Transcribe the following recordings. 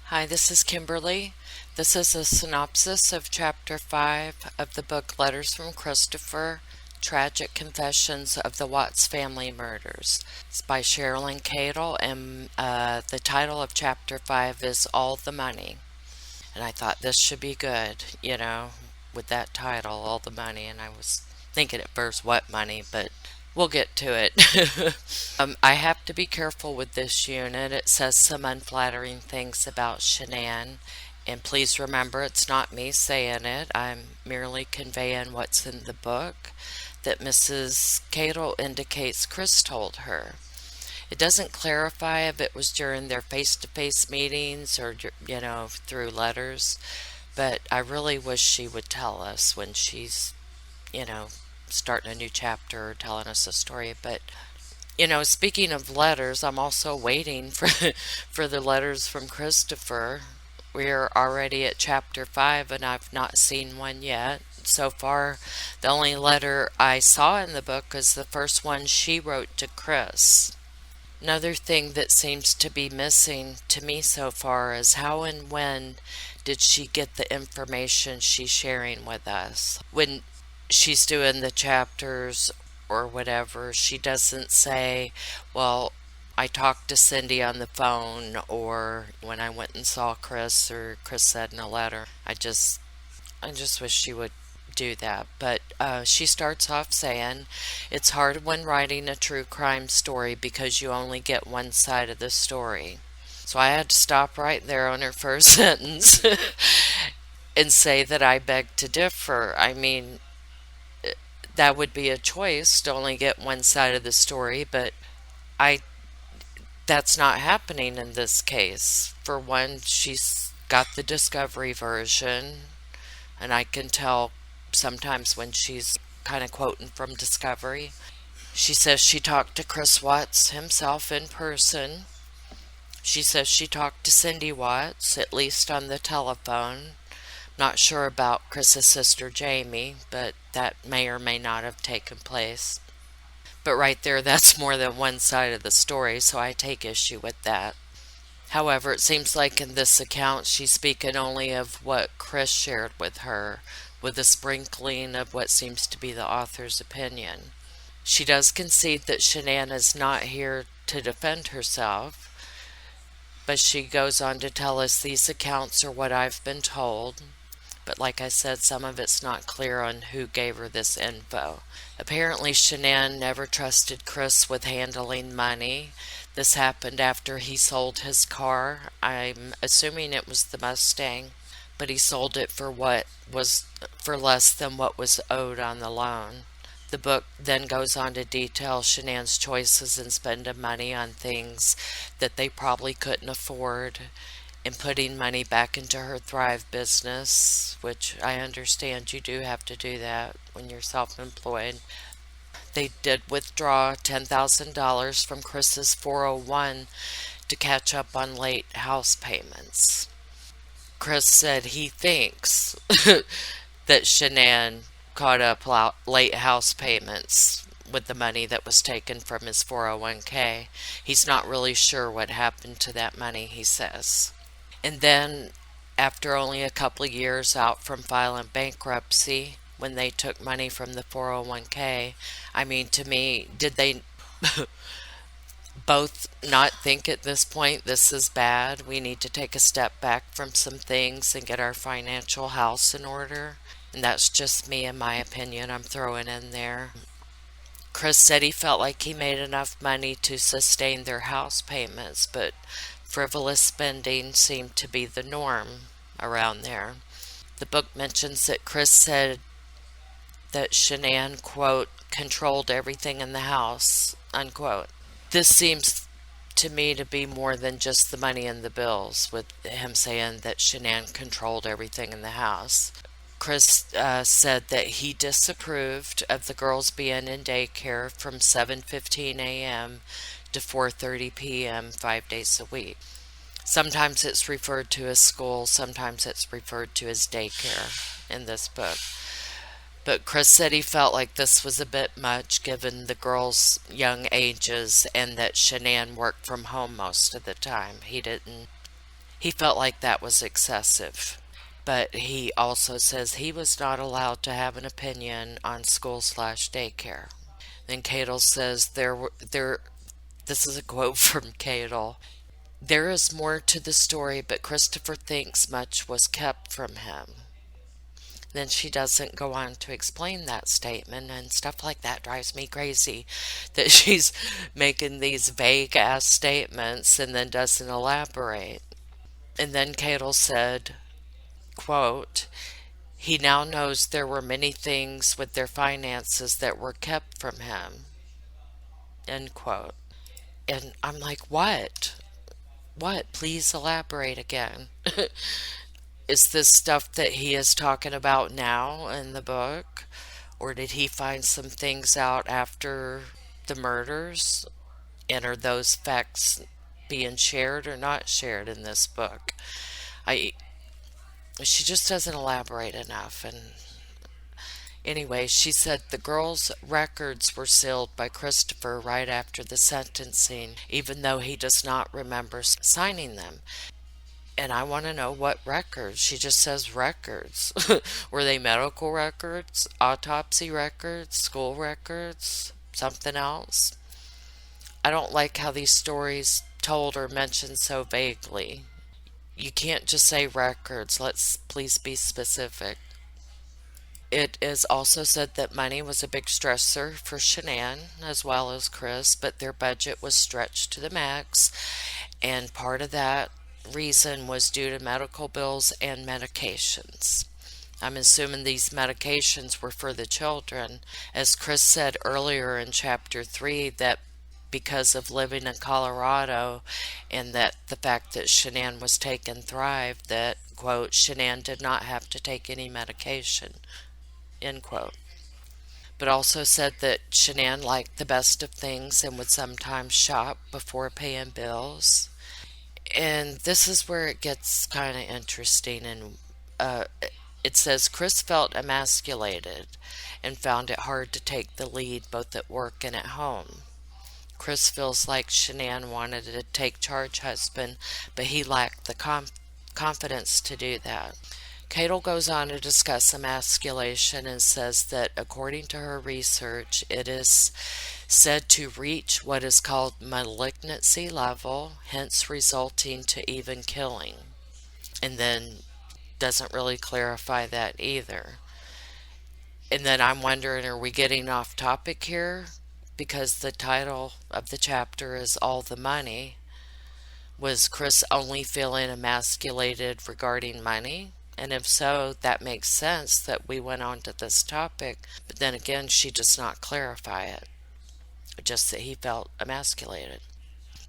Hi, this is Kimberly. This is a synopsis of Chapter 5 of the book Letters from Christopher, Tragic Confessions of the Watts Family Murders. It's by Sherilyn Cadle, and the title of Chapter 5 is All the Money. And I thought this should be good, with that title, All the Money. And I was thinking at first, what money? But we'll get to it. I have to be careful with this unit. It says some unflattering things about Shanann. And please remember, it's not me saying it. I'm merely conveying what's in the book that Mrs. Cadle indicates Chris told her. It doesn't clarify if it was during their face-to-face meetings or, through letters. But I really wish she would tell us when she's, starting a new chapter or telling us a story. But speaking of letters, I'm also waiting for for the letters from Christopher. We're already at chapter 5 and I've not seen one yet. So far, the only letter I saw in the book is the first one she wrote to Chris. Another thing that seems to be missing to me so far is how and when did she get the information she's sharing with us? When she's doing the chapters or whatever, she doesn't say, well, I talked to Cindy on the phone, or when I went and saw Chris, or Chris said in a letter. I just wish she would do that. But she starts off saying, it's hard when writing a true crime story because you only get one side of the story. So I had to stop right there on her first sentence and say that I beg to differ. I mean, that would be a choice to only get one side of the story, but that's not happening in this case. For one, she's got the Discovery version, and I can tell sometimes when she's kind of quoting from Discovery. She says she talked to Chris Watts himself in person. She says she talked to Cindy Watts, at least on the telephone. Not sure about Chris's sister Jamie, but that may or may not have taken place. But right there, that's more than one side of the story, so I take issue with that. However, it seems like in this account she's speaking only of what Chris shared with her, with a sprinkling of what seems to be the author's opinion. She does concede that Shanann is not here to defend herself, but she goes on to tell us these accounts are what I've been told. But like I said, some of it's not clear on who gave her this info. Apparently, Shanann never trusted Chris with handling money. This happened after he sold his car. I'm assuming it was the Mustang, but he sold it for less than what was owed on the loan. The book then goes on to detail Shanann's choices in spending money on things that they probably couldn't afford, and putting money back into her Thrive business, which I understand you do have to do that when you're self-employed. They did withdraw $10,000 from Chris's 401 to catch up on late house payments. Chris said he thinks that Shanann caught up late house payments with the money that was taken from his 401k. He's not really sure what happened to that money, he says. And then, after only a couple of years out from filing bankruptcy, when they took money from the 401k, I mean, to me, did they both not think at this point this is bad? We need to take a step back from some things and get our financial house in order. And that's just me and my opinion I'm throwing in there. Chris said he felt like he made enough money to sustain their house payments, but frivolous spending seemed to be the norm around there. The book mentions that Chris said that Shanann, quote, controlled everything in the house, unquote. This seems to me to be more than just the money and the bills, with him saying that Shanann controlled everything in the house. Chris said that he disapproved of the girls being in daycare from 7:15 a.m. to 4:30 p.m. 5 days a week. Sometimes it's referred to as school, sometimes it's referred to as daycare in this book. But Chris said he felt like this was a bit much given the girls' young ages and that Shanann worked from home most of the time. He He felt like that was excessive. But he also says he was not allowed to have an opinion on school slash daycare. Then Cadle says this is a quote from Cadle. There is more to the story, but Christopher thinks much was kept from him. Then she doesn't go on to explain that statement, and stuff like that drives me crazy. That she's making these vague ass statements and then doesn't elaborate. And then Cadle said, quote, he now knows there were many things with their finances that were kept from him, end quote. And I'm like, what? What? Please elaborate again. Is this stuff that he is talking about now in the book? Or did he find some things out after the murders? And are those facts being shared or not shared in this book? I She just doesn't elaborate enough. And anyway, she said the girl's records were sealed by Christopher right after the sentencing, even though he does not remember signing them. And I want to know what records. She just says records. Were they medical records, autopsy records, school records, something else? I don't like how these stories told or mentioned so vaguely. You can't just say records. Let's please be specific. It is also said that money was a big stressor for Shanann as well as Chris, but their budget was stretched to the max, and part of that reason was due to medical bills and medications. I'm assuming these medications were for the children. As Chris said earlier in chapter 3, that because of living in Colorado and that the fact that Shanann was taking Thrive, that, quote, Shanann did not have to take any medication, end quote. But also said that Shanann liked the best of things and would sometimes shop before paying bills. And this is where it gets kind of interesting. And it says Chris felt emasculated and found it hard to take the lead both at work and at home. Chris feels like Shanann wanted to take charge husband, but he lacked the confidence to do that. Cadle goes on to discuss emasculation and says that according to her research, it is said to reach what is called malignancy level, hence resulting to even killing. And then doesn't really clarify that either. And then I'm wondering, are we getting off topic here? Because the title of the chapter is All the Money. Was Chris only feeling emasculated regarding money? And if so, that makes sense that we went on to this topic. But then again, she does not clarify it. Just that he felt emasculated.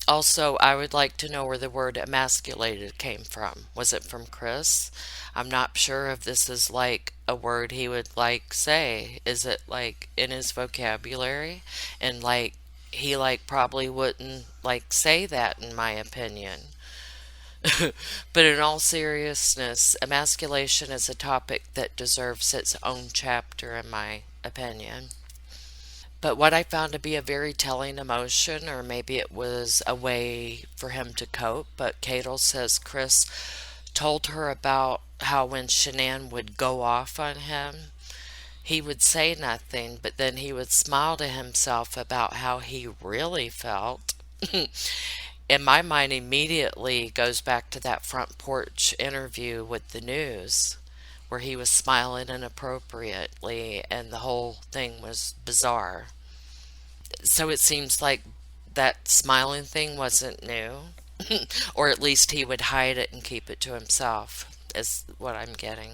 Also, I would like to know where the word emasculated came from. Was it from Chris? I'm not sure if this is like a word he would like say. Is it like in his vocabulary? And like he like probably wouldn't like say that in my opinion. But in all seriousness, emasculation is a topic that deserves its own chapter in my opinion. But what I found to be a very telling emotion, or maybe it was a way for him to cope, but Cadle says Chris told her about how when Shanann would go off on him, he would say nothing, but then he would smile to himself about how he really felt. And my mind immediately goes back to that front porch interview with the news where he was smiling inappropriately and the whole thing was bizarre. So it seems like that smiling thing wasn't new, or at least he would hide it and keep it to himself, is what I'm getting.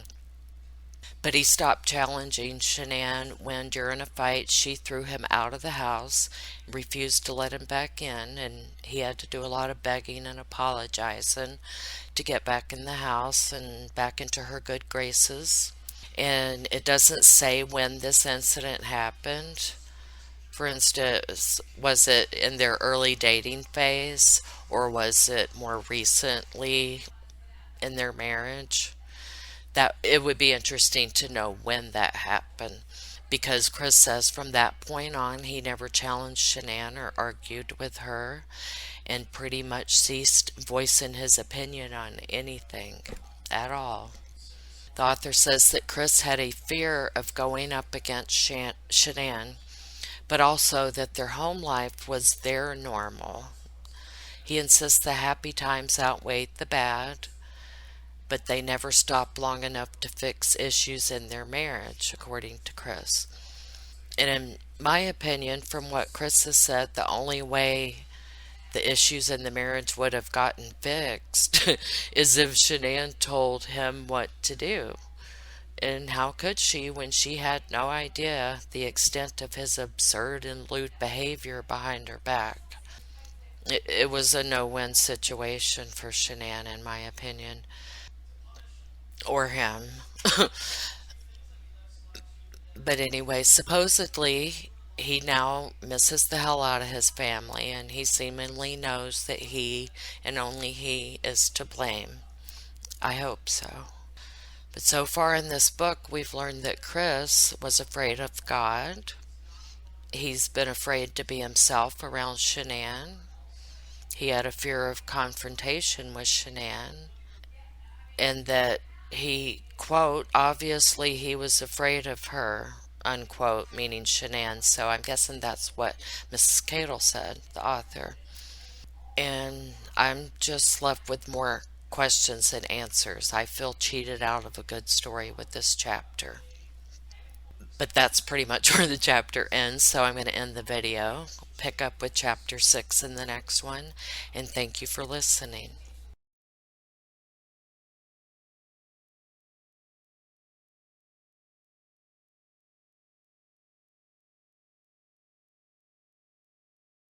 But he stopped challenging Shanann when, during a fight, she threw him out of the house, refused to let him back in, and he had to do a lot of begging and apologizing to get back in the house and back into her good graces. And it doesn't say when this incident happened. For instance, was it in their early dating phase, or was it more recently in their marriage? That it would be interesting to know when that happened. because Chris says from that point on he never challenged Shanann or argued with her and pretty much ceased voicing his opinion on anything at all. The author says that Chris had a fear of going up against Shanann, but also that their home life was their normal. He insists the happy times outweighed the bad, but they never stopped long enough to fix issues in their marriage, according to Chris. And in my opinion, from what Chris has said, the only way the issues in the marriage would have gotten fixed is if Shanann told him what to do. And how could she when she had no idea the extent of his absurd and lewd behavior behind her back? It was a no-win situation for Shanann, in my opinion, or him. But anyway, supposedly he now misses the hell out of his family, and he seemingly knows that he and only he is to blame. I hope so. But so far in this book, we've learned that Chris was afraid of God. He's been afraid to be himself around Shanann. He had a fear of confrontation with Shanann. And that he, quote, obviously he was afraid of her, unquote, meaning Shanann. So I'm guessing that's what Mrs. Cadle said, the author. And I'm just left with more questions than answers. I feel cheated out of a good story with this chapter. But that's pretty much where the chapter ends, so I'm going to end the video, pick up with chapter 6 in the next one, and thank you for listening.